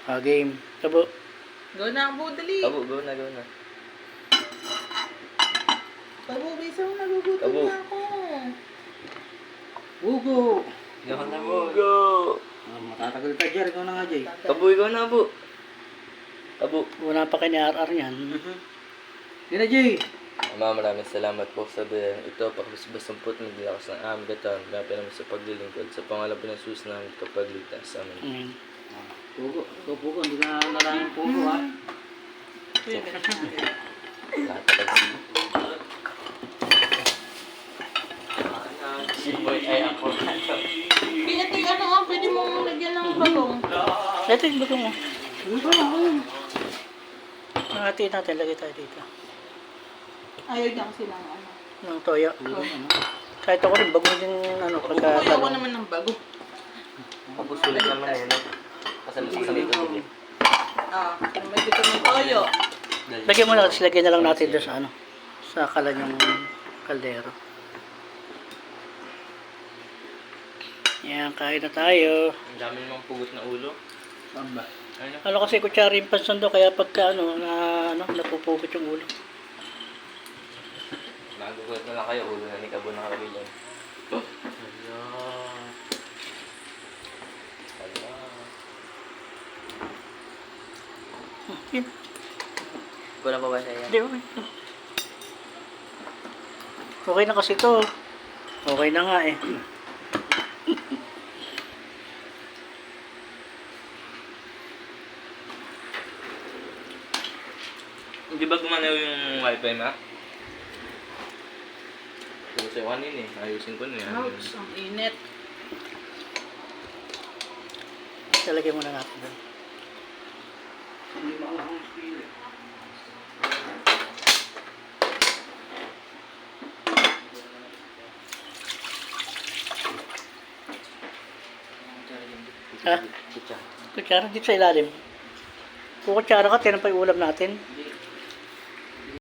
Game. Tabo. Go na, Abu, dali. Abo, go na, go na. Abu, bisa mo, nagugutom Abu. na ako. Ugo. Go na mo. Go! Matatagal ka, Jer. Ikaw na nga, Jay. Abo, ikaw na, Abo. Abo. Wala pa kayo ni RR yan. Yan na, Jay. Maraming salamat po sa biyayang ito. Pakabasbasamput, maglakas ng aming katawan. Gapin naman sa paglilingkod. Sa pangalan po ng Jesus namin kapagligtas. Amen. Pugo. Ikaw, Pugo. Hindi ka nalang Pugo, ha? Lahat talaga. Si Boy ay ako. Pinatig ano nga, pwede mong lagyan ng bagong. Ito yung bago mo. Hatiin natin. Lagay tayo dito. Ayaw niya kasi ng ano. Ng toyo. Kahit ako rin, bago din ano. Ayaw ko naman ng bago. Tapos sulit naman eh. No? Kasali sa dito. May dito ng toyo. Lagyan mo na, kasi lagyan na lang natin doon sa ano. Sa kalan yung kaldero. Yan, kain na tayo. Ang dami namang pugot na ulo. Saan ba? Ano? Ano kasi kutsara yung pansando, kaya pagka napupugot yung ulo. Nagugulat na lang kayo. Ulo na ni Kabo na kami dyan. Yun. Kulang pa ba siya yan? Hindi, okay. Okay na kasi to. Okay na nga eh. Hindi ba gumanaw yung wifi ma? Pero sa'yo kanina eh. Ayusin ko na yan. Ouch, ang init. Talagyan mo na natin doon. Ha? Kutsa. Kutsara dito sa ilalim. Kung kutsara ka, tinan pa yung ulam natin.